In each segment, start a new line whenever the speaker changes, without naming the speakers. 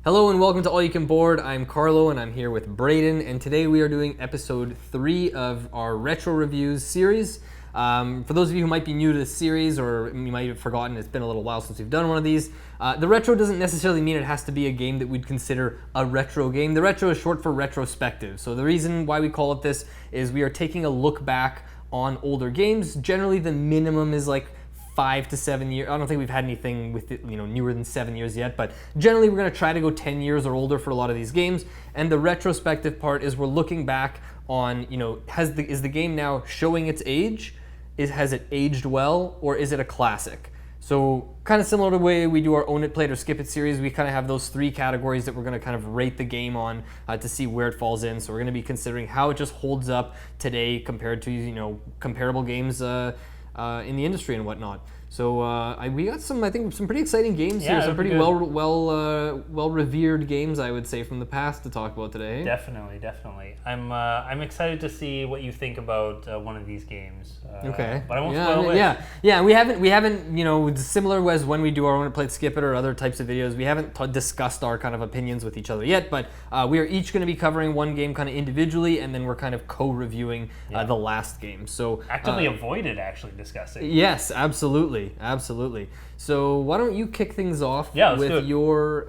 Hello and welcome to All You Can Board. I'm Carlo and I'm here with Braden, and today we are doing episode 3 of our Retro Reviews series. For those of you who might be new to this series, or you might have forgotten, it's been a little while since we've done one of these. The retro doesn't necessarily mean it has to be a game that we'd consider a retro game. The retro is short for retrospective. So the reason why we call it this is we are taking a look back on older games. Generally the minimum is like 5 to 7 years. I don't think we've had anything with it, newer than 7 years yet, but generally we're going to try to go 10 years or older for a lot of these games. And the retrospective part is we're looking back on, is the game now showing its age? Has it aged well, or is it a classic? So kind of similar to the way we do our Own It, Play It, or Skip It series, we kind of have those 3 categories that we're going to kind of rate the game on to see where it falls in. So we're going to be considering how it just holds up today compared to, comparable games in the industry and whatnot. So we got some pretty exciting games here. Some pretty well revered games, I would say, from the past to talk about today.
Definitely. I'm excited to see what you think about one of these games.
Okay.
But I won't spoil it.
Yeah. We haven't. Similar as when we do our Own It, Play It, Skip It, or other types of videos, we haven't discussed our kind of opinions with each other yet. But we are each going to be covering one game kind of individually, and then we're kind of co-reviewing the last game. So
actively avoided actually discussing.
Yes, absolutely. So why don't you kick things off with your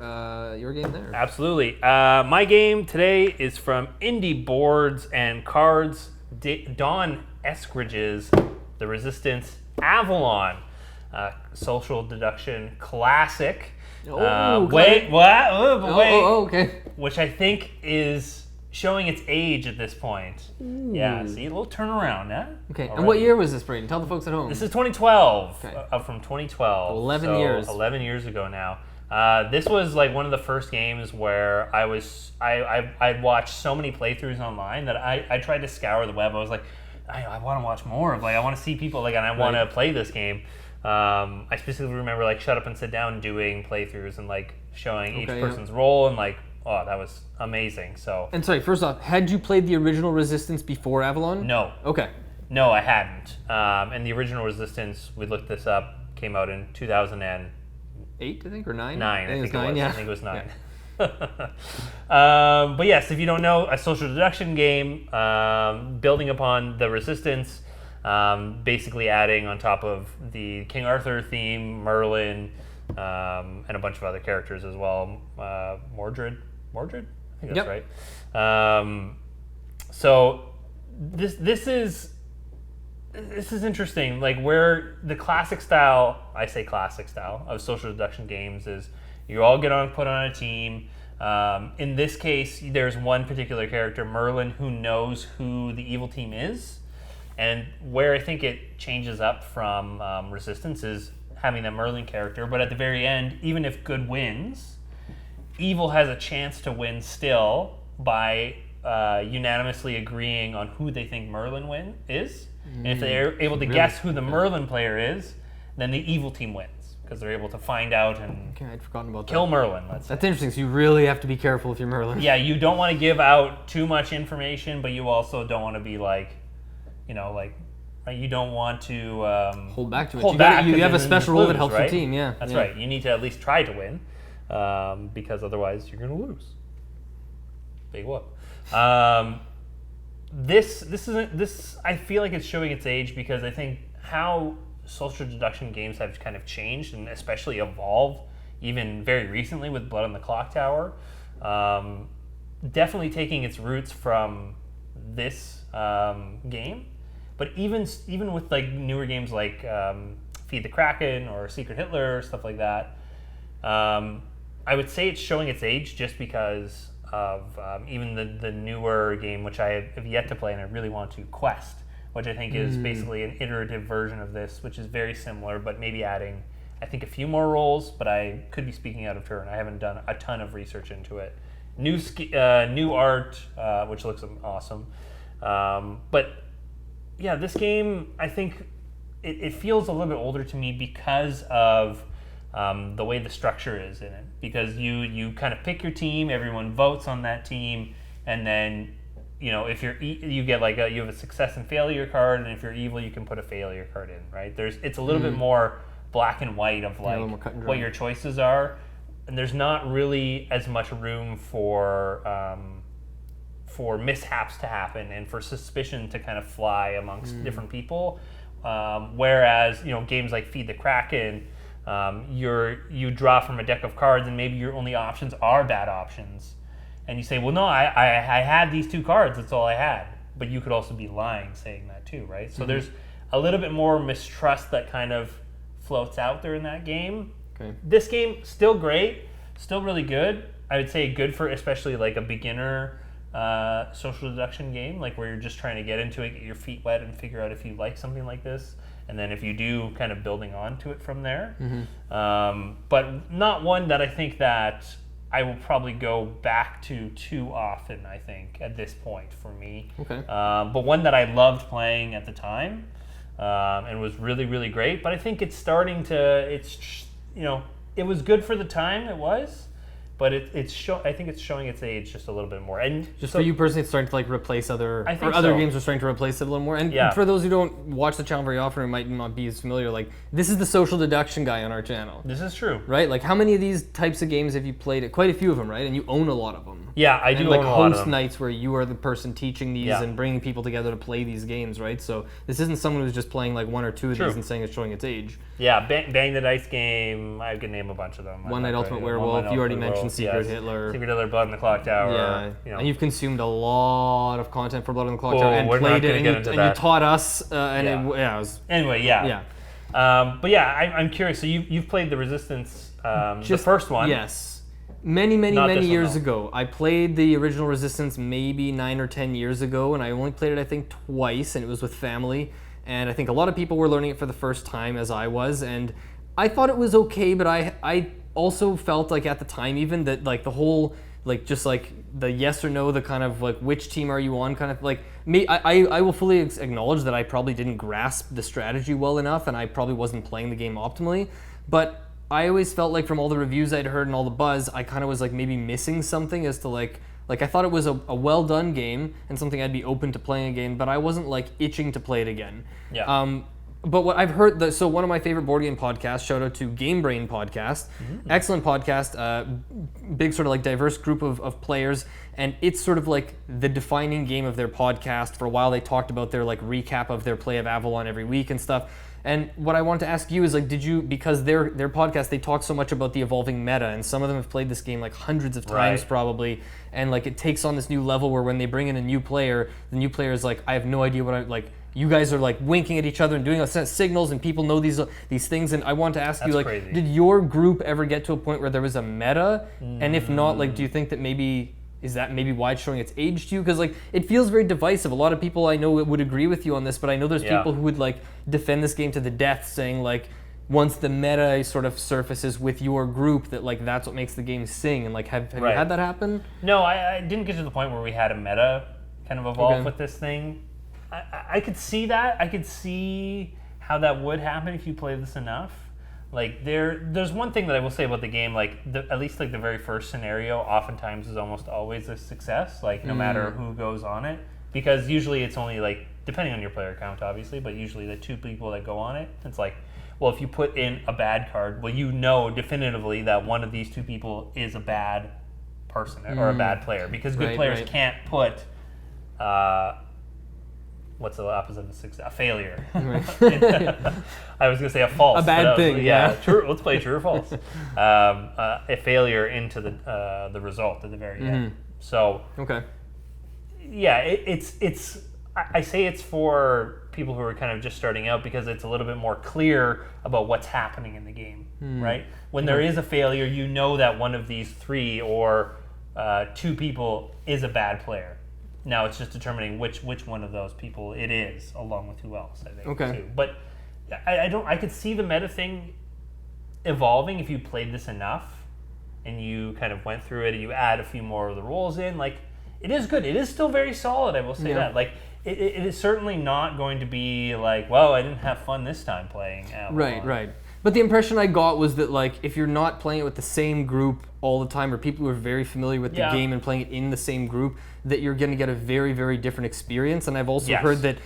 game there?
Absolutely. My game today is from Indie Boards and Cards, Don Eskridge's The Resistance Avalon, social deduction classic.
Okay.
Which I think is showing its age at this point.
Ooh.
Yeah, see, a little turnaround, huh?
Okay,
already.
And what year was this, Braden? Tell the folks at home.
This is 2012,
okay.
From 2012.
11 years.
11 years ago now. This was like one of the first games where I'd watched so many playthroughs online that I tried to scour the web. I was like, I want to watch more of, I want to see people, and I want to play this game. I specifically remember Shut Up and Sit Down doing playthroughs and showing each person's role, and oh, that was amazing. So.
And sorry, first off, had you played the original Resistance before Avalon?
No.
Okay.
No, I hadn't. And the original Resistance, we looked this up, came out in 2008,
I think, or 9?
9, I think it was.
Yeah.
I think it was 9. Yeah. But yes, if you don't know, a social deduction game, building upon the Resistance, basically adding on top of the King Arthur theme, Merlin, and a bunch of other characters as well. Mordred? I think that's right. So this is interesting. Where the classic style, I say classic style, of social deduction games is you all put on a team. In this case, there's one particular character, Merlin, who knows who the evil team is. And where I think it changes up from Resistance is having that Merlin character, but at the very end, even if good wins, evil has a chance to win still by unanimously agreeing on who they think Merlin is. And if they're able to guess who the Merlin player is, then the evil team wins, because they're able to find out and
I'd forgotten about
kill
that.
Merlin.
That's interesting. So you really have to be careful if you're Merlin.
Yeah, you don't want to give out too much information, but you also don't want to be you don't want to
hold back to it. You have a special role that helps your team. Yeah,
that's right. You need to at least try to win, because otherwise you're going to lose. Big whoop. This I feel like it's showing its age, because I think how social deduction games have kind of changed, and especially evolved even very recently with Blood on the Clock Tower. Definitely taking its roots from this game. But even with newer games like Feed the Kraken or Secret Hitler or stuff like that, I would say it's showing its age just because of even the newer game, which I have yet to play and I really want to, Quest, which I think is basically an iterative version of this, which is very similar, but maybe adding, I think, a few more roles, but I could be speaking out of turn. I haven't done a ton of research into it. New art, which looks awesome. But yeah, this game, I think it feels a little bit older to me because of the way the structure is in it. Because you kind of pick your team, everyone votes on that team, and then if you get you have a success and failure card, and if you're evil, you can put a failure card in, right? It's a little bit more black and white of what your choices are. there's not really as much room for mishaps to happen and for suspicion to kind of fly amongst different people. Whereas, games like Feed the Kraken, you draw from a deck of cards and maybe your only options are bad options. And you say, well, no, I had these 2 cards, that's all I had. But you could also be lying saying that too, right? So there's a little bit more mistrust that kind of floats out there in that game.
Okay.
This game, still great, still really good. I would say good for especially like a beginner social deduction game, like where you're just trying to get into it, get your feet wet, and figure out if you like something like this. And then if you do, kind of building onto it from there. But not one that I think that I will probably go back to too often, I think, at this point for me.
Okay.
But one that I loved playing at the time and was really, really great. But I think it's starting to, it was good for the time it was. But I think it's showing its age just a little bit more. And
just for you personally, it's starting to like replace other games are starting to replace it a little more. And for those who don't watch the channel very often or might not be as familiar, like this is the social deduction guy on our channel.
This is true,
right? Like how many of these types of games have you played? Quite a few of them, right? And you own a lot of them.
Yeah, I do
and
own a lot of them.
host nights where you are the person teaching these and bringing people together to play these games, right? So this isn't someone who's just playing like 1 or 2 of these and saying it's showing its age.
Yeah, Bang the Dice game, I could name a bunch of them.
One Night Ultimate Werewolf, you already mentioned Secret Hitler.
Secret Hitler, Blood on the Clock Tower.
Yeah, and you've consumed a lot of content for Blood on the Clock Tower and played it, and you taught us, it was...
Anyway, but I'm curious, so you've played the Resistance, the first one.
Yes. Many years ago. I played the original Resistance maybe 9 or 10 years ago, and I only played it, I think, twice, and it was with family. And I think a lot of people were learning it for the first time, as I was, and I thought it was okay, but I also felt like at the time even that like the whole like just like the yes or no, the kind of like which team are you on kind of like me, I will fully acknowledge that I probably didn't grasp the strategy well enough and I probably wasn't playing the game optimally, but I always felt like from all the reviews I'd heard and all the buzz, I kind of was like maybe missing something as to like I thought it was a well done game and something I'd be open to playing again, but I wasn't like itching to play it again. Yeah. But what I've heard, so one of my favorite board game podcasts, shout out to Game Brain Podcast, excellent podcast, big sort of like diverse group of players, and it's sort of like the defining game of their podcast. For a while they talked about their like recap of their play of Avalon every week and stuff. And what I want to ask you is like, because their podcast, they talk so much about the evolving meta, and some of them have played this game like hundreds of times probably, and like it takes on this new level where when they bring in a new player, the new player is like, I have no idea what you guys are like winking at each other and doing signals, and people know these things. And I want to ask you, like,
crazy.
Did your group ever get to a point where there was a meta? And if not, like, do you think that is that maybe why it's showing its age to you? Because like it feels very divisive. A lot of people I know would agree with you on this, but I know there's people who would like defend this game to the death, saying like once the meta sort of surfaces with your group, that like that's what makes the game sing. And like have you had that happen?
No, I didn't get to the point where we had a meta kind of evolve with this thing. I could see that. I could see how that would happen if you play this enough. Like there's one thing that I will say about the game, like at least like the very first scenario oftentimes is almost always a success, like no matter who goes on it, because usually it's only like, depending on your player count obviously, but usually the 2 people that go on it, it's like, well, if you put in a bad card, well, you know definitively that one of these 2 people is a bad person or a bad player, because good players can't put what's the opposite of success? A failure. I was going to say a false.
A bad thing,
True. Let's play true or false. A failure into the result at the very end. So, yeah, it's. I say it's for people who are kind of just starting out because it's a little bit more clear about what's happening in the game, right? When there is a failure, you know that one of these 3 or 2 people is a bad player. Now it's just determining which one of those people it is, along with who else, I think, too. But I could see the meta thing evolving if you played this enough and you kind of went through it and you add a few more of the rules in. Like, it is good. It is still very solid, I will say that. Like, it is certainly not going to be like, well, I didn't have fun this time playing Avalon.
Right. But the impression I got was that like if you're not playing it with the same group all the time, or people who are very familiar with the game and playing it in the same group, that you're going to get a very, very different experience. And I've also heard that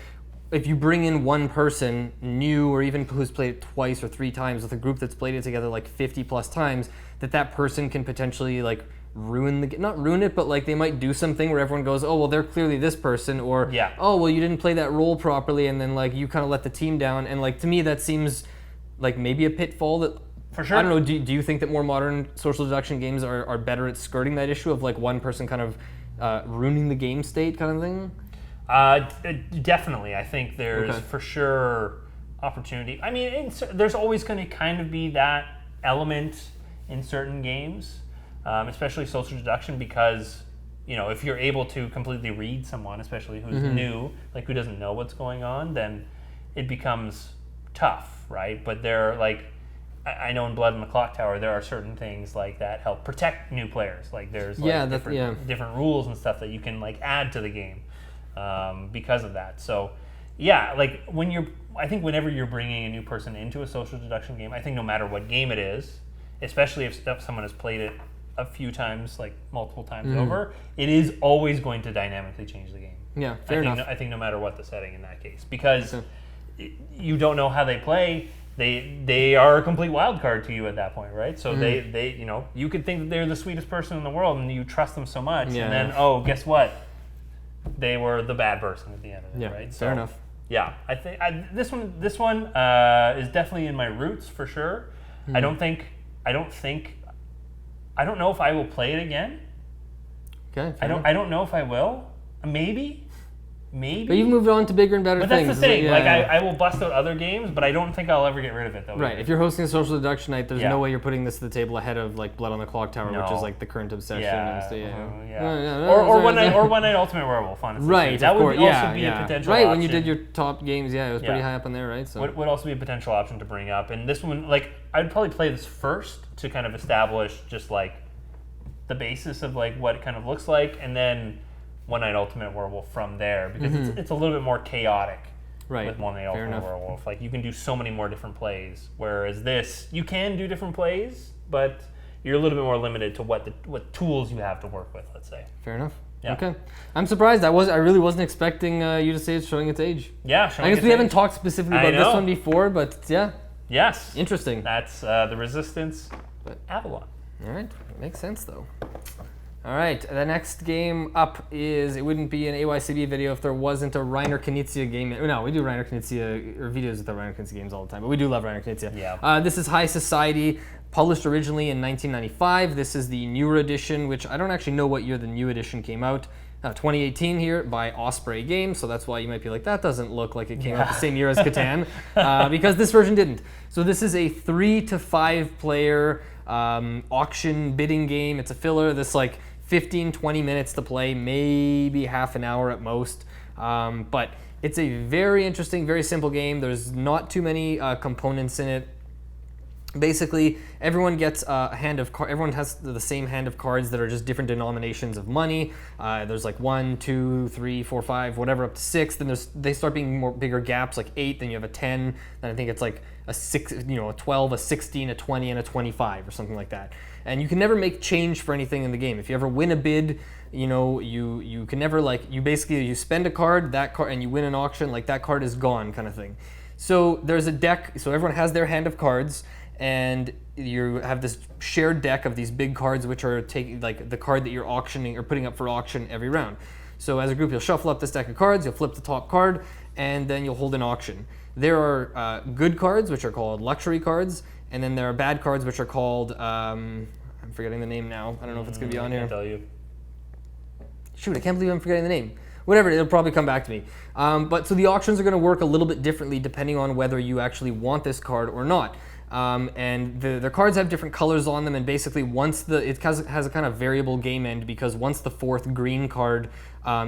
if you bring in one person new or even who's played it twice or 3 times with a group that's played it together like 50 plus times, that person can potentially like not ruin it, but like they might do something where everyone goes, oh well, they're clearly this person, or oh well, you didn't play that role properly, and then like you kind of let the team down. And like to me that seems like maybe a pitfall that,
for sure.
I don't know, do you think that more modern social deduction games are better at skirting that issue of like one person kind of ruining the game state kind of thing?
Definitely. I think there's for sure opportunity. I mean, there's always going to kind of be that element in certain games, especially social deduction, because if you're able to completely read someone, especially who's new, like who doesn't know what's going on, then it becomes tough, right? But there, like, I know in Blood in the Clock Tower, there are certain things like that help protect new players. Like there's like different rules and stuff that you can like add to the game because of that. So yeah, like I think whenever you're bringing a new person into a social deduction game, I think no matter what game it is, especially if someone has played it a few times, like multiple times over, it is always going to dynamically change the game.
Yeah, fair enough.
I think no matter what the setting in that case, because you don't know how they play. They are a complete wild card to you at that point, right? So they you could think that they're the sweetest person in the world and you trust them so much, and then guess what? They were the bad person at the end of it, right? So,
fair enough.
Yeah, I think this one is definitely in my roots for sure. I don't know if I will play it again.
Okay.
I don't know if I will. Maybe.
But you've moved on to bigger and better
things.
things.
But that's the thing. I will bust out other games, but I don't think I'll ever get rid of it, though.
Right. If you're hosting a social deduction night, there's no way you're putting this to the table ahead of like Blood on the Clock Tower, which is like the current obsession.
Or One Night Ultimate Werewolf, honestly.
Right.
That would also
be
a potential
option.
option.
When you did your top games, it was pretty high up on there, right? So
would also be a potential option to bring up. And this one, like, I'd probably play this first to kind of establish just like the basis of like what it kind of looks like, and then One Night Ultimate Werewolf from there, because it's a little bit more chaotic with One Night Ultimate Werewolf. Like you can do so many more different plays, whereas this, you can do different plays, but you're a little bit more limited to what tools you have to work with, let's say.
Fair enough.
Yeah.
Okay. I'm surprised. I really wasn't expecting you to say it's showing its age.
Yeah,
I guess we haven't talked specifically about this one before, but yeah.
Yes.
Interesting.
That's the Resistance Avalon.
All right. Makes sense, though. All right, the next game up is, it wouldn't be an AYCB video if there wasn't a Reiner Knizia game. No, we do Reiner Knizia, or videos with the Reiner Knizia games all the time, but we do love Reiner Knizia.
Yeah.
This is High Society, published originally in 1995. This is the newer edition, which I don't actually know what year the new edition came out. 2018 here by Osprey Games, so that's why you might be like, that doesn't look like it came out the same year as Catan, because this version didn't. So this is a 3 to 5 player auction bidding game. It's a filler. This like 15-20 minutes to play, maybe half an hour at most, but it's a very interesting, very simple game. There's not too many components in it. Basically, everyone gets a hand of everyone has the same hand of cards that are just different denominations of money. There's like 1, 2, 3, 4, 5, whatever, up to 6. Then they start being bigger gaps, like 8. Then you have a 10. Then I think it's like a 6, a 12, a 16, a 20, and a 25, or something like that. And you can never make change for anything in the game. If you ever win a bid, you can never you spend a card, and you win an auction, like that card is gone, kind of thing. So there's a deck. So everyone has their hand of cards. And you have this shared deck of these big cards, which are taking like the card that you're auctioning or putting up for auction every round. So as a group, you'll shuffle up this deck of cards, you'll flip the top card, and then you'll hold an auction. There are good cards, which are called luxury cards, and then there are bad cards, which are called, I'm forgetting the name now. I don't know if it's going to be on here.
I can't tell you.
Shoot, I can't believe I'm forgetting the name. Whatever, it'll probably come back to me. But so the auctions are going to work a little bit differently depending on whether you actually want this card or not. And the cards have different colors on them, and basically it has a kind of variable game end, because once the 4th green card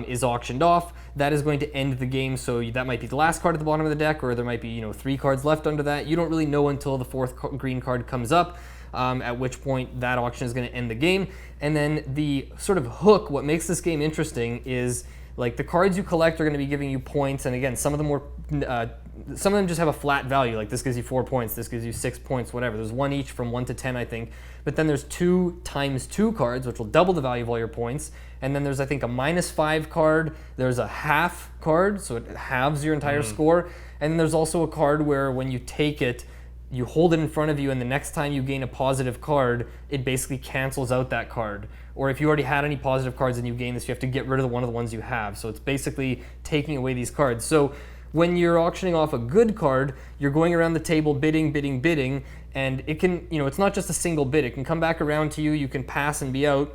is auctioned off, that is going to end the game. So that might be the last card at the bottom of the deck, or there might be 3 cards left under that. You don't really know until the 4th green card comes up, at which point that auction is going to end the game. And then the sort of hook, what makes this game interesting, is Like the cards you collect are going to be giving you points, and again, some of them just have a flat value. Like this gives you 4 points, this gives you 6 points, whatever. There's one each from 1 to 10, I think. But then there's 2 times 2 cards, which will double the value of all your points. And then there's, I think, a -5 card. There's a half card, so it halves your entire score. And then there's also a card where when you take it, you hold it in front of you, and the next time you gain a positive card, it basically cancels out that card. Or if you already had any positive cards and you gain this, you have to get rid of one of the ones you have. So it's basically taking away these cards. So when you're auctioning off a good card, you're going around the table bidding, bidding, bidding, and it can, it's not just a single bid. It can come back around to you, you can pass and be out.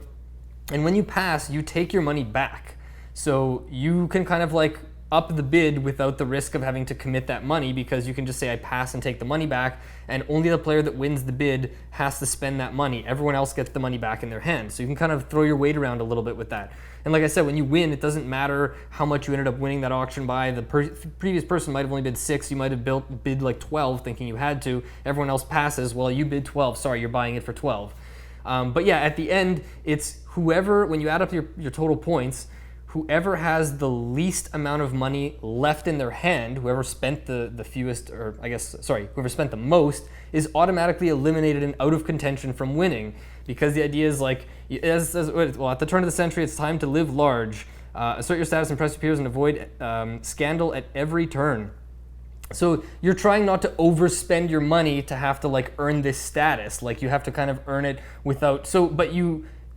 And when you pass, you take your money back. So you can kind of like up the bid without the risk of having to commit that money, because you can just say I pass and take the money back, and only the player that wins the bid has to spend that money. Everyone else gets the money back in their hand. So you can kind of throw your weight around a little bit with that. And like I said, when you win, it doesn't matter how much you ended up winning that auction by. The previous person might have only bid 6, you might have bid like 12 thinking you had to. Everyone else passes, well, you bid 12, sorry, you're buying it for 12. But yeah, at the end, it's whoever, when you add up your total points, whoever has the least amount of money left in their hand, whoever spent the fewest, or I guess, sorry, whoever spent the most, is automatically eliminated and out of contention from winning. Because the idea is like, well, at the turn of the century, it's time to live large, assert your status, impress your peers, and avoid scandal at every turn. So you're trying not to overspend your money to have to like earn this status. Like you have to kind of earn it without,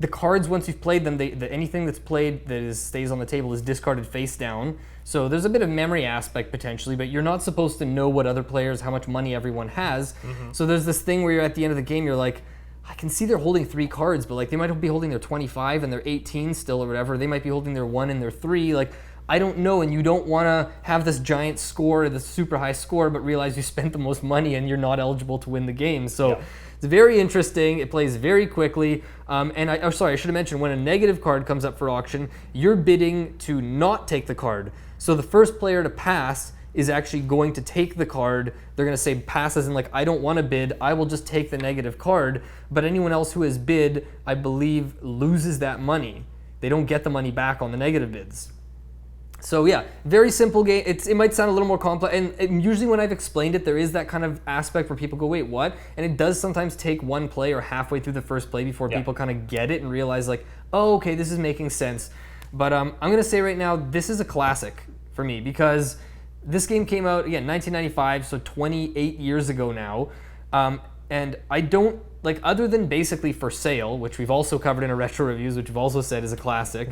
the cards, once you've played them, anything that's played that stays on the table is discarded face down. So there's a bit of memory aspect potentially, but you're not supposed to know what other players, how much money everyone has. So there's this thing where you're at the end of the game, you're like, I can see they're holding 3 cards, but like they might be holding their 25 and their 18 still or whatever. They might be holding their 1 and their 3. Like, I don't know, and you don't want to have this giant score, this super high score, but realize you spent the most money and you're not eligible to win the game. So it's very interesting. It plays very quickly. And I should have mentioned, when a negative card comes up for auction, you're bidding to not take the card. So the first player to pass is actually going to take the card. They're going to say passes and like, I don't want to bid, I will just take the negative card. But anyone else who has bid, I believe, loses that money. They don't get the money back on the negative bids. So yeah, very simple game. It might sound a little more complex, and usually when I've explained it, there is that kind of aspect where people go, wait, what? And it does sometimes take one play or halfway through the first play before people kind of get it and realize like, oh, okay, this is making sense. But I'm going to say right now, this is a classic for me, because this game came out, again, 1995, so 28 years ago now. And I don't, like, other than basically For Sale, which we've also covered in our retro reviews, which we've also said is a classic.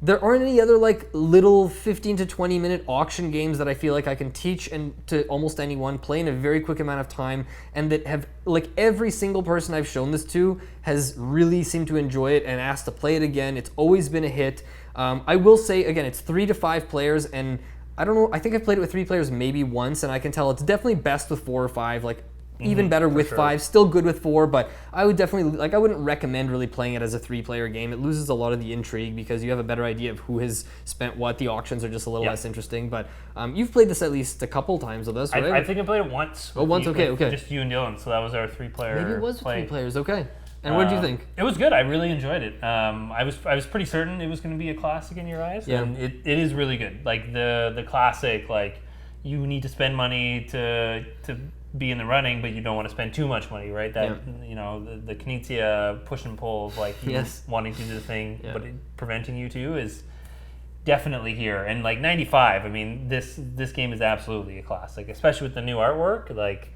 There aren't any other like little 15 to 20 minute auction games that I feel like I can teach and to almost anyone, play in a very quick amount of time, and that have, like, every single person I've shown this to has really seemed to enjoy it and asked to play it again. It's always been a hit. I will say, again, it's 3 to 5 players, and I don't know, I think I've played it with 3 players maybe once, and I can tell it's definitely best with 4 or 5, like even better with 5, still good with 4, but I would definitely, like, I wouldn't recommend really playing it as a 3-player game. It loses a lot of the intrigue because you have a better idea of who has spent what. The auctions are just a little less interesting, but you've played this at least a couple times with us, right?
I think I played it once.
Oh, once, okay.
Just you and Dylan, so that was our 3-player
Maybe it was
play.
3 players, okay. And what did you think?
It was good. I really enjoyed it. I was pretty certain it was going to be a classic in your eyes, and it is really good. Like the classic, like, you need to spend money to be in the running, but you don't want to spend too much money, right? That the Knizia push and pull of like wanting to do the thing, but preventing you to is definitely here. And like 95, I mean, this game is absolutely a classic, especially with the new artwork. Like,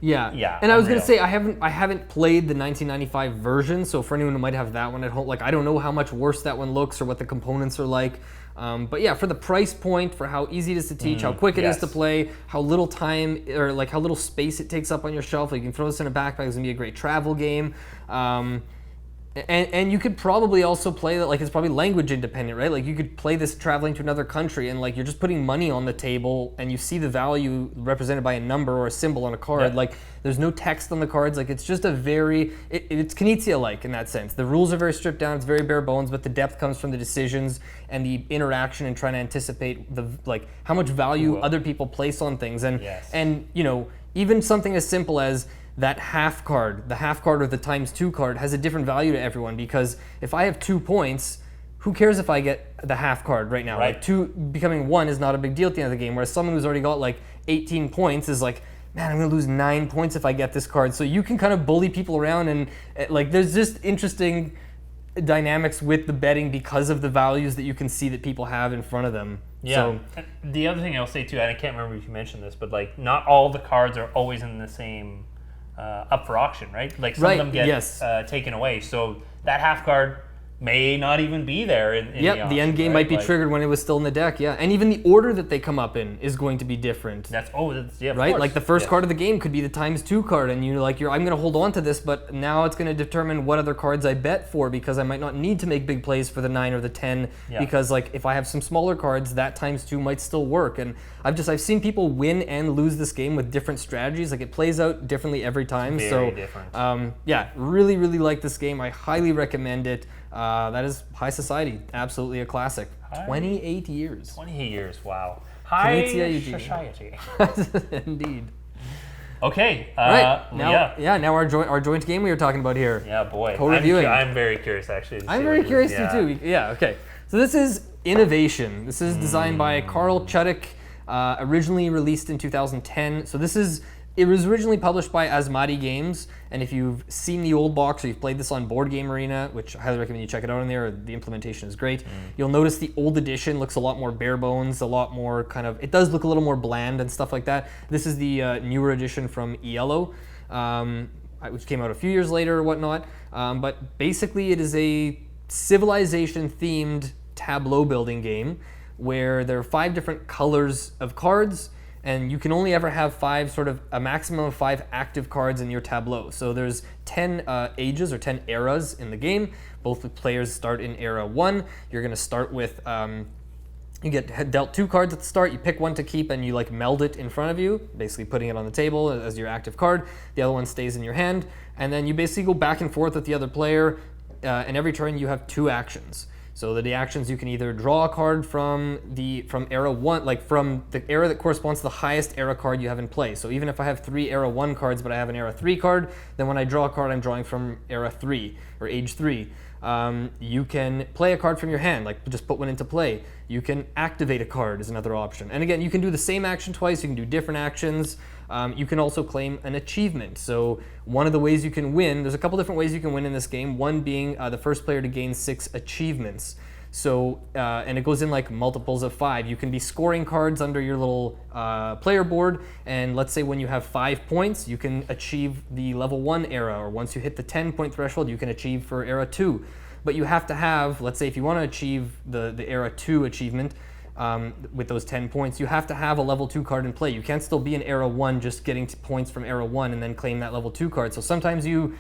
yeah. And I was gonna say, I haven't played the 1995 version, so for anyone who might have that one at home, like, I don't know how much worse that one looks or what the components are like. But yeah, for the price point, for how easy it is to teach, how quick it is to play, how little time or like how little space it takes up on your shelf, like you can throw this in a backpack. It's gonna be a great travel game. And you could probably also play that, like, it's probably language independent, right? Like, you could play this traveling to another country and like you're just putting money on the table and you see the value represented by a number or a symbol on a card. Like, there's no text on the cards. Like, it's just a very, it's Knizia-like in that sense. The rules are very stripped down, it's very bare bones, but the depth comes from the decisions and the interaction and trying to anticipate the, like, how much value other people place on things. And and you know, even something as simple as that half card, the half card or the ×2 card has a different value to everyone, because if I have 2 points,
who cares if I get the half card right now?
Right.
Like 2 becoming 1 is not a big deal at the end of the game, whereas someone who's already got like 18 points is like, man, I'm going to lose 9 points if I get this card. So you can kind of bully people around, and like there's just interesting dynamics with the betting because of the values that you can see that people have in front of them.
Yeah.
So,
and the other thing I'll say too, and I can't remember if you mentioned this, but like not all the cards are always in the same up for auction, right? Like some of them get taken away. So that half card may not even be there in the auction,
the end game might be triggered when it was still in the deck, and even the order that they come up in is going to be different.
That's of
right.
course.
Like the first card of the game could be the ×2 card, and I'm going to hold on to this, but now it's going to determine what other cards I bet for, because I might not need to make big plays for the 9 or the 10, because like if I have some smaller cards, that ×2 might still work. And I've seen people win and lose this game with different strategies. Like it plays out differently every time.
Very different.
Really, really like this game. I highly recommend it. That is High Society, absolutely a classic. 28 years.
28 years, wow. High Society.
Indeed.
Okay.
Right. Now our joint game we were talking about here.
Yeah, boy.
Co-reviewing.
I'm very curious, actually.
I'm very curious too. Yeah, okay. So this is Innovation. This is designed by Karl Chudik, originally released in 2010. So it was originally published by Asmadi Games, and if you've seen the old box or you've played this on Board Game Arena, which I highly recommend you check it out on there, the implementation is great, you'll notice the old edition looks a lot more bare bones, a lot more it does look a little more bland and stuff like that. This is the newer edition from Yellow, which came out a few years later or whatnot, but basically it is a civilization-themed tableau building game where there are 5 different colors of cards, and you can only ever have a maximum of 5 active cards in your tableau. So there's 10 ages or 10 eras in the game. Both players start in era 1. You're going to start with, you get dealt 2 cards at the start, you pick one to keep, and you like meld it in front of you, basically putting it on the table as your active card. The other one stays in your hand, and then you basically go back and forth with the other player, and every turn you have 2 actions. So the actions, you can either draw a card from era 1, like from the era that corresponds to the highest era card you have in play. So even if I have 3 era 1 cards, but I have an era 3 card, then when I draw a card, I'm drawing from era 3 or age 3. You can play a card from your hand, like just put one into play. You can activate a card is another option. And again, you can do the same action twice, you can do different actions. You can also claim an achievement. So one of the ways you can win, there's a couple different ways you can win in this game, one being the first player to gain 6 achievements. So, and it goes in like multiples of 5. You can be scoring cards under your little player board, and let's say when you have 5 points, you can achieve the level 1 era, or once you hit the 10-point threshold, you can achieve for era 2. But you have to have, let's say if you want to achieve the era 2 achievement, with those 10 points, you have to have a level 2 card in play. You can't still be in era 1 just getting points from era 1 and then claim that level 2 card. So sometimes you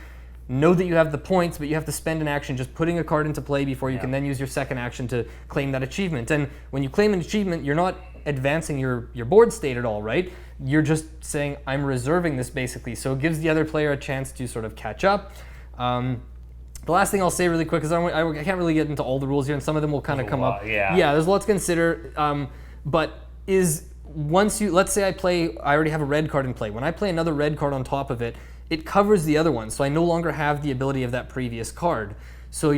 know that you have the points, but you have to spend an action just putting a card into play before you can then use your second action to claim that achievement. And when you claim an achievement, you're not advancing your board state at all, right? You're just saying, I'm reserving this basically. So it gives the other player a chance to sort of catch up. The last thing I'll say really quick is I can't really get into all the rules here, and some of them will kind of come up. Yeah, there's a lot to consider. But let's say I already have a red card in play. When I play another red card on top of it, it covers the other one, so I no longer have the ability of that previous card. So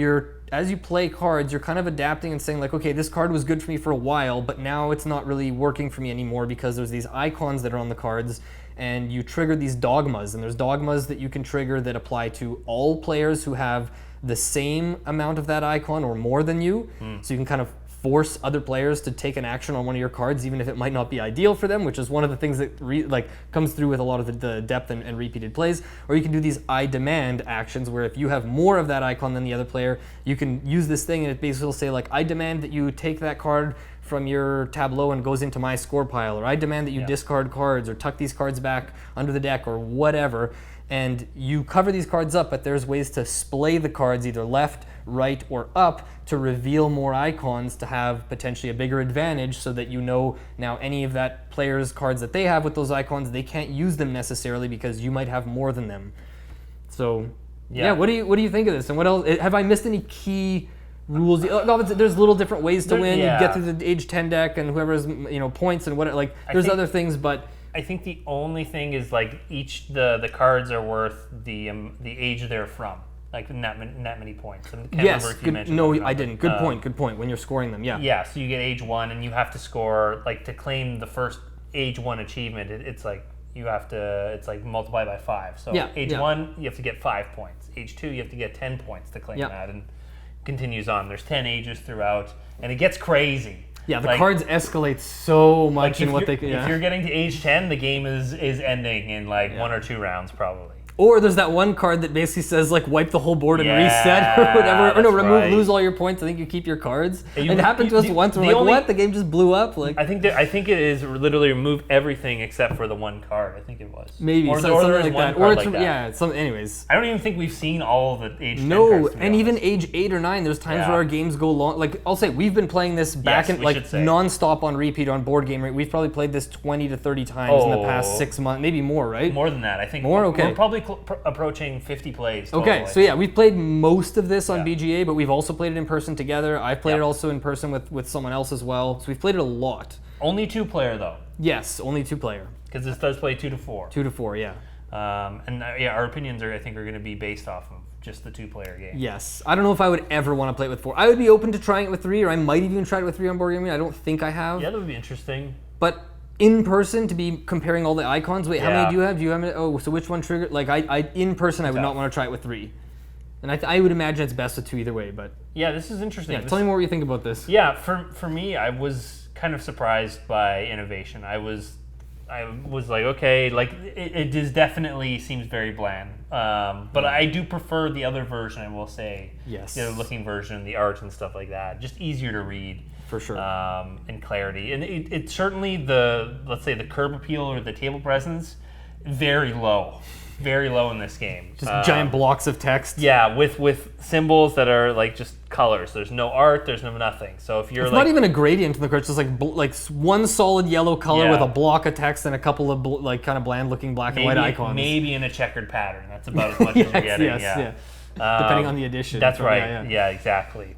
as you play cards, you're kind of adapting and saying like, okay, this card was good for me for a while, but now it's not really working for me anymore because there's these icons that are on the cards, and you trigger these dogmas, and there's dogmas that you can trigger that apply to all players who have the same amount of that icon or more than you. So you can kind of force other players to take an action on one of your cards, even if it might not be ideal for them, which is one of the things that comes through with a lot of the depth and repeated plays. Or you can do these I demand actions, where if you have more of that icon than the other player, you can use this thing, and it basically will say like, I demand that you take that card from your tableau and goes into my score pile, or I demand that you discard cards or tuck these cards back under the deck or whatever. And you cover these cards up, but there's ways to splay the cards either left, right, or up to reveal more icons to have potentially a bigger advantage, so that you know now any of that player's cards that they have with those icons, they can't use them necessarily because you might have more than them. So what do you think of this? And what else? Have I missed any key rules? There's little different ways to win. You get through the age 10 deck, and whoever's points and what there's other things, but
I think the only thing is like each the cards are worth the age they're from. like in that many points. I can't
Yes.
remember if you
Good.
mentioned
No,
that or not,
I
but,
didn't. Good point. Good point. When you're scoring them, yeah.
Yeah, so you get age 1, and you have to score, like, to claim the first age 1 achievement. It's like you have to. It's like multiply by 5. So age 1, you have to get 5 points. Age 2, you have to get 10 points to claim that, and continues on. There's 10 ages throughout, and it gets crazy.
Yeah, the cards escalate so much in what they can.
If you're getting to age 10, the game is ending in like 1 or 2 rounds probably.
Or there's that one card that basically says like wipe the whole board and reset or whatever. Or no, lose all your points. I think you keep your cards. It happened to us once. We're like, what? The game just blew up. Like
I think it is literally remove everything except for the one card. I think it was
maybe
or
something
there's
like
one
that.
Card
Or it's
like that.
anyways.
I don't even think we've seen all of the age 10
No,
cards, to be
and
honest.
even age 8 or 9, there's times where our games go long. Like I'll say, we've been playing this back in like nonstop on repeat on Board Game Rate. We've probably played this 20 to 30 times in the past 6 months, maybe more, right?
More than that, I think.
More, okay.
We're probably approaching 50 plays. Totally.
Okay, so yeah, we've played most of this on BGA, but we've also played it in person together. I've played it also in person with someone else as well. So we've played it a lot.
Only 2-player though.
Yes, only 2-player.
Because this does play 2 to 4.
2 to 4, yeah.
Our opinions are going to be based off of just the 2-player game.
Yes, I don't know if I would ever want to play it with 4. I would be open to trying it with 3, or I might even try it with 3 on Board Game. I don't think I have.
Yeah, that would be interesting.
But in person, to be comparing all the icons. Wait, how many do you have? Do you have? Oh, so which one triggered? Like I in person, I would not want to try it with 3. And I would imagine it's best with 2 either way. But
yeah, this is interesting.
Yeah, tell me more what you think about this.
Yeah, for me, I was kind of surprised by innovation. I was like, okay, like it definitely seems very bland. But I do prefer the other version, I will say.
Yes.
The other looking version, the art and stuff like that. Just easier to read.
For sure.
And clarity. And it certainly let's say the curb appeal or the table presence, very low. Very low in this game.
Just giant blocks of text.
Yeah, with symbols that are like just colors. There's no art. There's no nothing. So if you're
it's not even a gradient in the cards. It's just like one solid yellow color with a block of text and a couple of like kind of bland looking black and white icons.
Maybe in a checkered pattern. That's about as much as you're getting.
Yeah. Depending on the edition.
That's right. Yeah, exactly.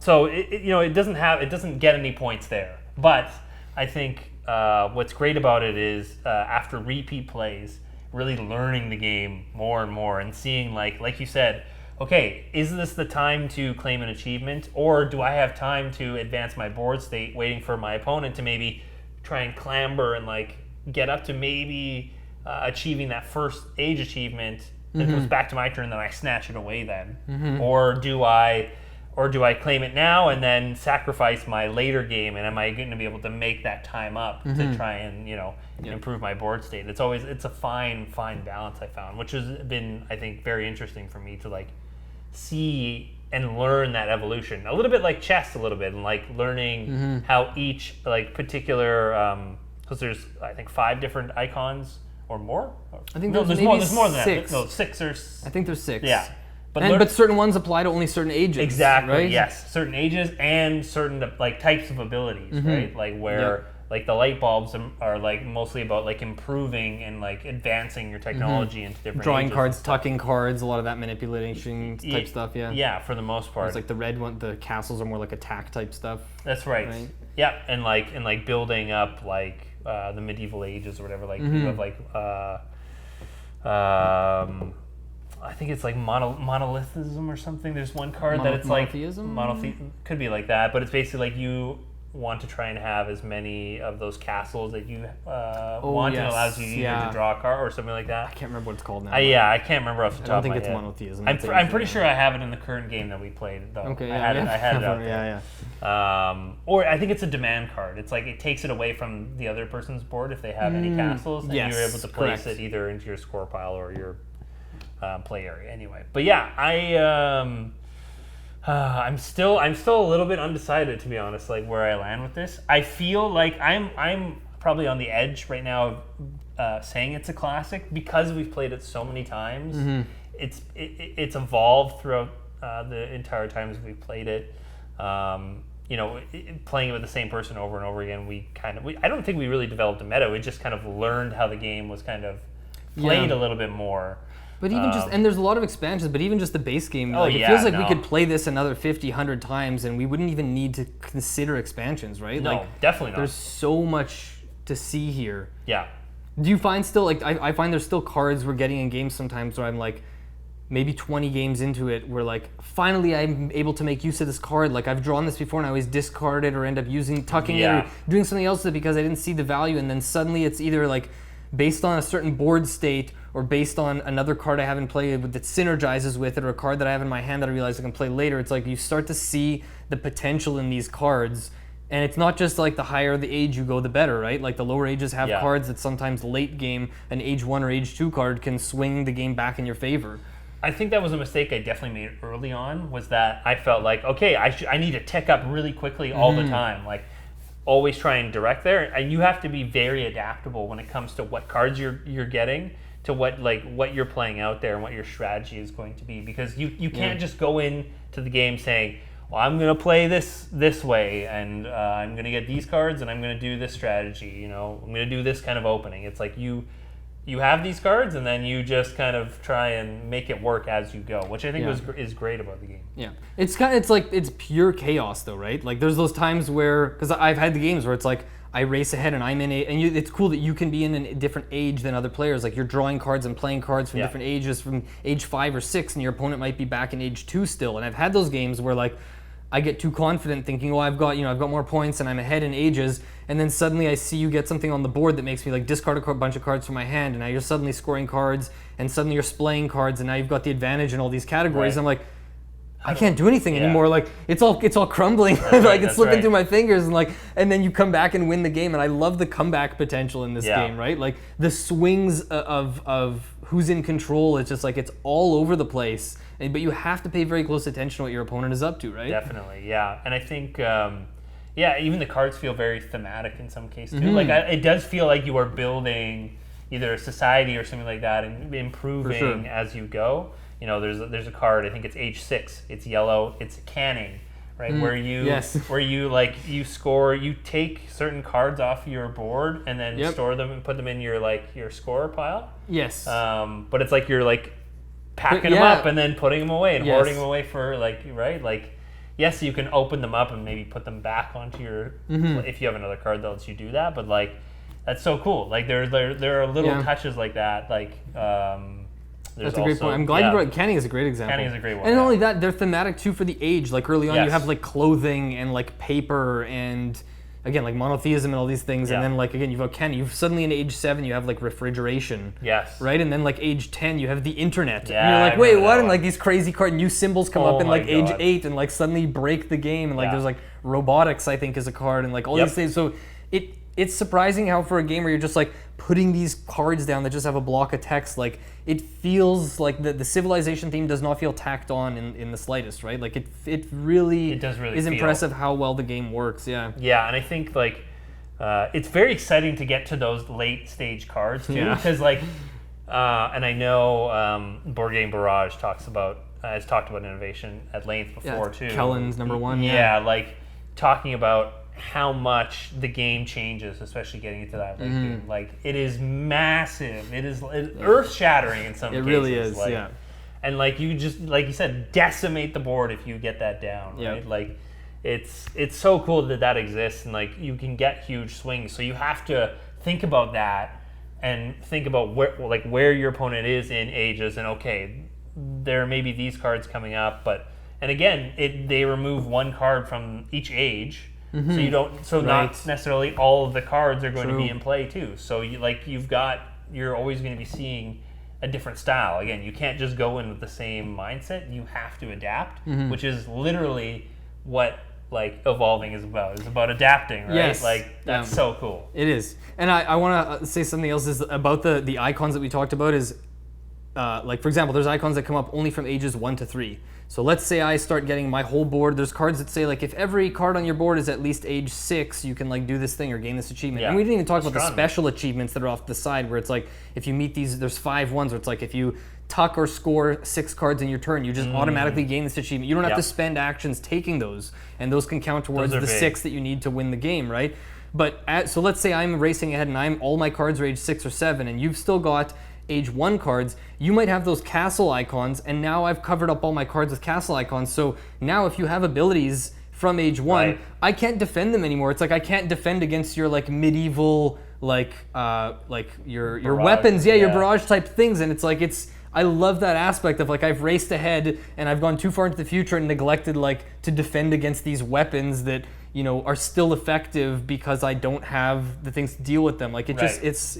So it doesn't get any points there. But I think what's great about it is after repeat plays, really learning the game more and more and seeing like you said, okay, is this the time to claim an achievement, or do I have time to advance my board state waiting for my opponent to maybe try and clamber and like get up to maybe achieving that first age achievement, and it comes back to my turn, then I snatch it away then? Or do I claim it now and then sacrifice my later game, and am I going to be able to make that time up to try and improve my board state? It's a fine balance I found, which has been, I think, very interesting for me to like see and learn that evolution a little bit, like chess a little bit, and like learning how each like particular because there's I think 5 different icons or more.
I think
there's more than
6.
that. No, 6 or
I think there's 6.
Yeah.
But certain ones apply to only certain ages.
Exactly.
Right?
Yes, certain ages and certain like types of abilities, right? Like where like the light bulbs are like mostly about like improving and like advancing your technology into different
drawing
ages
cards, tucking cards, a lot of that manipulation type stuff. Yeah.
Yeah, for the most part.
It's like the red one. The castles are more like attack type stuff.
That's right. Yeah, and like building up like the medieval ages or whatever. Like you have like I think it's like monolithism or something. There's one card that it's like monotheism. Could be like that, but it's basically like you want to try and have as many of those castles that you want, and allows you either to draw a card or something like that.
I can't remember what it's called now.
I can't remember off the top of my head.
I don't think it's monotheism.
I'm pretty sure I have it in the current game that we played though.
Okay,
I had it out there.
Yeah.
Or I think it's a demand card. It's like it takes it away from the other person's board if they have any castles, and you're able to place it either into your score pile or your play area. Anyway, but yeah, I'm still a little bit undecided, to be honest, like where I land with this. I feel like I'm probably on the edge right now of saying it's a classic because we've played it so many times. It's evolved throughout the entire times we've played it. Playing it with the same person over and over again, I don't think we really developed a meta. We just kind of learned how the game was kind of played a little bit more.
But even and there's a lot of expansions, but even just the base game, it feels like we could play this another 50, 100 times and we wouldn't even need to consider expansions, right?
No, definitely not.
There's so much to see here.
Yeah.
Do you find still, like, I find there's still cards we're getting in games sometimes where I'm like, maybe 20 games into it, where like finally I'm able to make use of this card. Like I've drawn this before and I always discard it or end up tucking it or doing something else with it because I didn't see the value, and then suddenly it's either like based on a certain board state or based on another card I haven't played that synergizes with it, or a card that I have in my hand that I realize I can play later. It's like you start to see the potential in these cards, and it's not just like the higher the age you go, the better, right? Like the lower ages have cards that sometimes late game, an age 1 or age 2 card can swing the game back in your favor.
I think that was a mistake I definitely made early on, was that I felt like, okay, I need to tick up really quickly all the time. Like, always try and direct there. And you have to be very adaptable when it comes to what cards you're getting, to what you're playing out there and what your strategy is going to be. Because you can't just go into the game saying, well, I'm going to play this way, and I'm going to get these cards, and I'm going to do this strategy. I'm going to do this kind of opening. It's like you have these cards, and then you just kind of try and make it work as you go, which I think is great about the game.
Yeah, it's pure chaos though, right? Like there's those times where, because I've had the games where it's like I race ahead and I'm it's cool that you can be in a different age than other players. Like you're drawing cards and playing cards from different ages, from age 5 or 6, and your opponent might be back in age 2 still. And I've had those games where like I get too confident thinking, I've got more points and I'm ahead in ages, and then suddenly I see you get something on the board that makes me like discard a bunch of cards from my hand, and now you're suddenly scoring cards, and suddenly you're splaying cards, and now you've got the advantage in all these categories. I'm like, I can't do anything anymore. Like it's all crumbling. Like it's slipping through my fingers, and then you come back and win the game. And I love the comeback potential in this game, right? Like the swings of who's in control. It's just like it's all over the place. But you have to pay very close attention to what your opponent is up to, right?
Definitely, yeah. And I think, even the cards feel very thematic in some cases too. Like it does feel like you are building either a society or something like that, and improving as you go. There's a card, I think it's age 6. It's yellow. It's canning, right? Where you score. You take certain cards off your board and then store them and put them in your score pile.
Yes.
But it's like you're like packing them up and then putting them away and hoarding them away for yes, you can open them up and maybe put them back onto your if you have another card that lets you do that. But like that's so cool. Like there are little touches like that. Like
that's a great point. I'm glad you brought canning is a great example.
Canning is a great one.
And not only that, they're thematic too for the age. Like early on, you have like clothing and like paper and again like monotheism and all these things. And then like again you've got canning. You've suddenly in age 7 you have like refrigeration.
Yes.
Right, and then like age 10 you have the internet. Yeah. And you're like, wait, what? And like these crazy new symbols come up in like age 8 and like suddenly break the game. And like there's like robotics, I think, is a card, and like all these things. So it's surprising how for a game where you're just like putting these cards down that just have a block of text, like it feels like the civilization theme does not feel tacked on in the slightest, right? Like it really is impressive how well the game works. Yeah, and I think like it's very exciting to get to those late stage cards too, because like and I know Board Game Barrage has talked about innovation at length before too. Kellen's number 1.
Like talking about how much the game changes, especially getting into that late game. Like it is massive. It is earth-shattering in some cases. It
really is.
And like you just, like you said, decimate the board if you get that down. Right. Like it's so cool that exists, and like you can get huge swings. So you have to think about that and think about where your opponent is in ages, and okay, there may be these cards coming up, and again, they remove one card from each age. So not necessarily all of the cards are going to be in play too. So you're always going to be seeing a different style. Again, you can't just go in with the same mindset. You have to adapt, which is literally what like evolving is about. It's about adapting, right?
Yes.
Like that's so cool.
It is. And I want to say something else is about the icons that we talked about is like for example, there's icons that come up only from ages 1 to 3. So let's say I start getting my whole board. There's cards that say like if every card on your board is at least age 6, you can like do this thing or gain this achievement. And we didn't even talk about the special achievements that are off the side, where it's like if you meet these, there's 5 ones where it's like if you tuck or score 6 cards in your turn, you just automatically gain this achievement. You don't have to spend actions taking those, and those can count towards the 6 that you need to win the game, right? But so let's say I'm racing ahead and all my cards are age 6 or 7, and you've still got age 1 cards. You might have those castle icons, and now I've covered up all my cards with castle icons. So now if you have abilities from age 1, I can't defend them anymore. It's like I can't defend against your like medieval like your weapons, your barrage type things, and it's like I love that aspect of like I've raced ahead and I've gone too far into the future and neglected like to defend against these weapons that are still effective because I don't have the things to deal with them. Like it's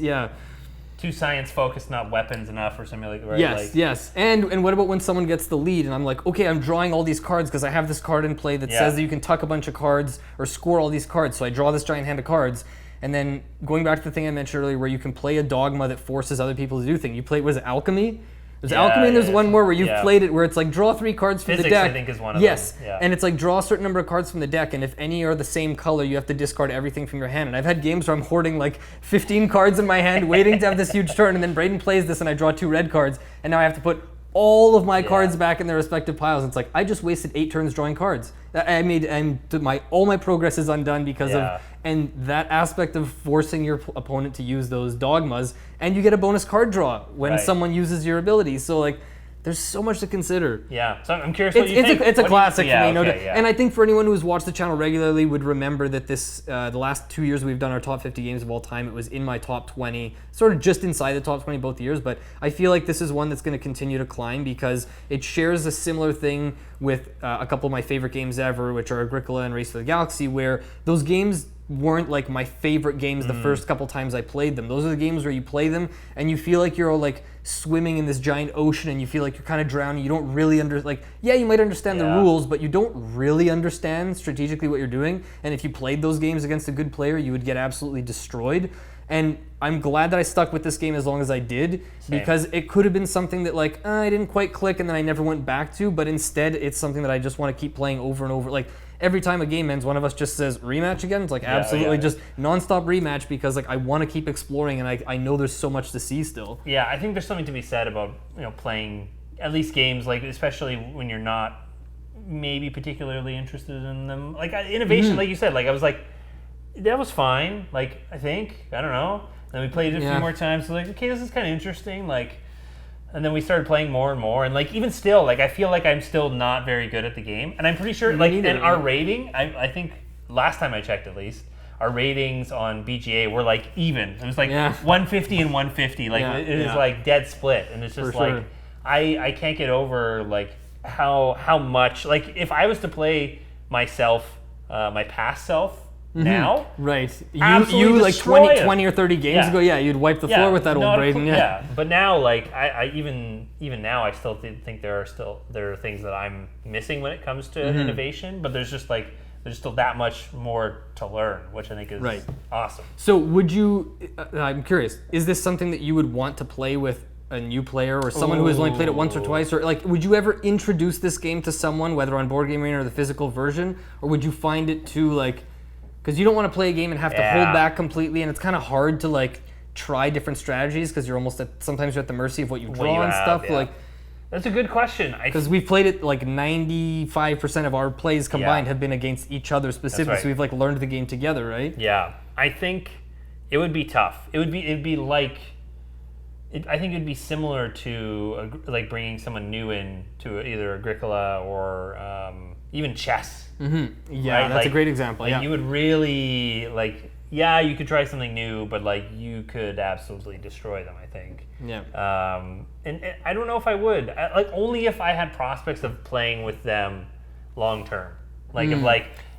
too science focused, not weapons enough or something like that. Right?
Yes, yes. And what about when someone gets the lead and I'm like, okay, I'm drawing all these cards because I have this card in play that says that you can tuck a bunch of cards or score all these cards. So I draw this giant hand of cards. And then going back to the thing I mentioned earlier where you can play a dogma that forces other people to do things. You play, was it Alchemy? There's Alchemy and there's one more where you've played it where it's like draw 3 cards from the deck.
I think is one of
them.
Yeah.
And it's like draw a certain number of cards from the deck and if any are the same color, you have to discard everything from your hand. And I've had games where I'm hoarding like 15 cards in my hand waiting to have this huge turn and then Braden plays this and I draw 2 red cards and now I have to put all of my cards back in their respective piles. It's like I just wasted 8 turns drawing cards. All my progress is undone because of and that aspect of forcing your opponent to use those dogmas, and you get a bonus card draw when someone uses your abilities. So like, there's so much to consider.
Yeah, so I'm curious what you think.
It's a classic for me.
Okay,
and I think for anyone who's watched the channel regularly would remember that this the last 2 years we've done our top 50 games of all time. It was in my top 20, sort of just inside the top 20 both years. But I feel like this is one that's going to continue to climb because it shares a similar thing with a couple of my favorite games ever, which are Agricola and Race for the Galaxy, where those games weren't like my favorite games the first couple times I played them. Those are the games where you play them and you feel like you're all like swimming in this giant ocean and you feel like you're kind of drowning. You don't really you might understand the rules, but you don't really understand strategically what you're doing. And if you played those games against a good player, you would get absolutely destroyed. And I'm glad that I stuck with this game as long as I did because it could have been something that like I didn't quite click and then I never went back to, but instead it's something that I just want to keep playing over and over. Like every time a game ends, one of us just says rematch again. It's like absolutely just nonstop rematch because like I want to keep exploring and I know there's so much to see still.
Yeah, I think there's something to be said about playing at least games like especially when you're not maybe particularly interested in them. Like innovation, like you said, like I was like that was fine. Like I don't know. Then we played it a few more times. So like okay, this is kind of interesting. Like. And then we started playing more and more, and like even still, like I feel like I'm still not very good at the game, and I'm pretty sure our rating, I think last time I checked at least, our ratings on BGA were like even. It was like 150 and 150, like it is like dead split, and it's just like I can't get over like how much like if I was to play myself, my past self. Now,
right? You like 20 or 30 games ago, you'd wipe the floor with that old Braden.
But now, like I even now, I still think there are things that I'm missing when it comes to innovation. But there's still that much more to learn, which I think is awesome.
So, would you? I'm curious. Is this something that you would want to play with a new player or someone who has only played it once or twice, or like would you ever introduce this game to someone, whether on Board Game Arena or the physical version, or would you find it too like? Because you don't want to play a game and have to hold back completely, and it's kind of hard to like try different strategies because you're sometimes you're at the mercy of what you draw and stuff. Yeah. Like,
that's a good question.
Because we've played it like 95% of our plays combined have been against each other specifically, so we've like learned the game together, right?
Yeah, I think it would be tough. It'd be like. I think it'd be similar to like bringing someone new in to either Agricola or even chess.
Mm-hmm. Yeah, that's a great example.
Like you would really like. Yeah, you could try something new, but like you could absolutely destroy them. I think.
Yeah.
And I don't know if I would. Like only if I had prospects of playing with them long term. Like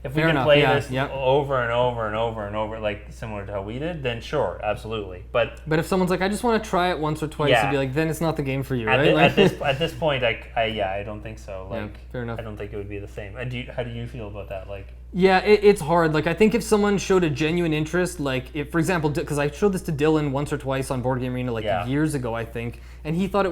if we can play this over and over and over and over, like similar to how we did, then sure, absolutely. But
if someone's like, I just want to try it once or twice, you'd be like, then it's not the game for you, right?
At this point, I don't think so. Like,
fair enough.
I don't think it would be the same. How do you feel about that? Like,
yeah, it's hard. Like, I think if someone showed a genuine interest, like, if, for example, because I showed this to Dylan once or twice on Board Game Arena, like years ago, I think, and he thought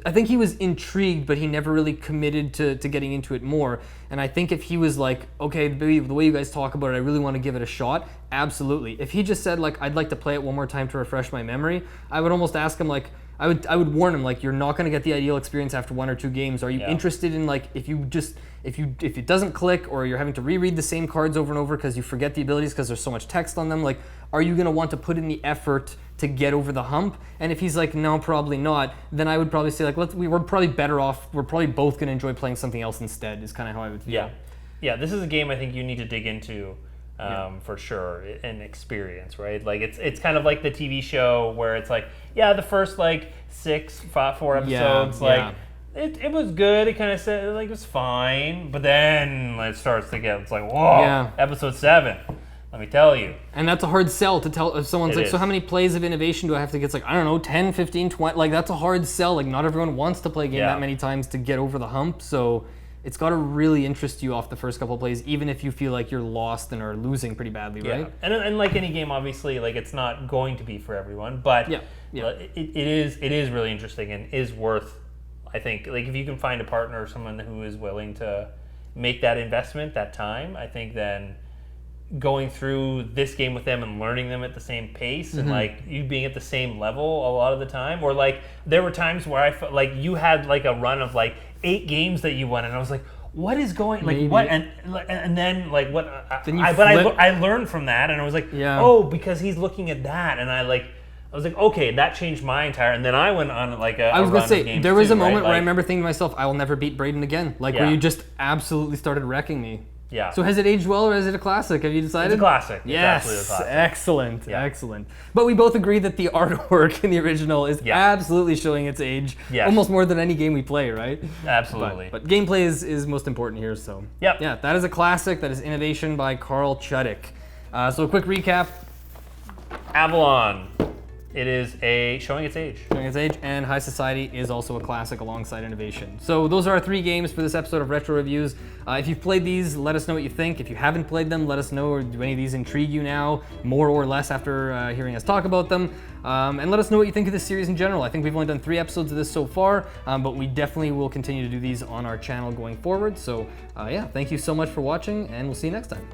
I think he was intrigued, but he never really committed to getting into it more. And I think if he was like, okay, the way you guys talk about it, I really want to give it a shot, absolutely. If he just said, like, I'd like to play it one more time to refresh my memory, I would almost ask him, like, I would warn him, like, you're not going to get the ideal experience after 1 or 2 games. Are you interested in, like, if it doesn't click, or you're having to reread the same cards over and over because you forget the abilities because there's so much text on them, like, are you going to want to put in the effort to get over the hump? And if he's like, no, probably not, then I would probably say, like, we're probably better off, we're probably both going to enjoy playing something else instead, is kind of how I would feel.
Yeah, this is a game I think you need to dig into for sure, an experience, right? Like it's kind of like the TV show where it's like, yeah, the first like 4 episodes, like it was good. It kind of said like it was fine, but then it starts to get, it's like, whoa, episode 7. Let me tell you.
And that's a hard sell to tell if someone's like, so how many plays of innovation do I have to get? It's like, I don't know, 10, 15, 20. Like, that's a hard sell. Like, not everyone wants to play a game that many times to get over the hump. So it's got to really interest you off the first couple of plays, even if you feel like you're lost and are losing pretty badly, right?
And like any game, obviously, like it's not going to be for everyone, but it is really interesting and is worth, I think, like if you can find a partner or someone who is willing to make that investment, that time, I think then going through this game with them and learning them at the same pace and like you being at the same level a lot of the time, or like there were times where I felt like you had like a run of like 8 games that you won and I was like, what is going, like what, and then like what, I learned from that and I was like, oh, because he's looking at that, and I was like, okay, that changed my entire, and then I went on like I was gonna say,
there was a moment where I remember thinking to myself, I will never beat Braden again, like where you just absolutely started wrecking me.
Yeah.
So has it aged well, or is it a classic? Have you decided?
It's a classic.
Yes.
It's absolutely a classic.
Excellent. Yeah. Excellent. But we both agree that the artwork in the original is absolutely showing its age. Yes. Almost more than any game we play, right?
Absolutely.
But gameplay is most important here. So yeah, that is a classic. That is innovation by Carl Chudyk. So a quick recap.
Avalon. It is showing its age.
Showing its age, and High Society is also a classic alongside innovation. So those are our 3 games for this episode of Retro Reviews. If you've played these, let us know what you think. If you haven't played them, let us know, or do any of these intrigue you now, more or less after hearing us talk about them. And let us know what you think of this series in general. I think we've only done 3 episodes of this so far, but we definitely will continue to do these on our channel going forward. So yeah, thank you so much for watching, and we'll see you next time.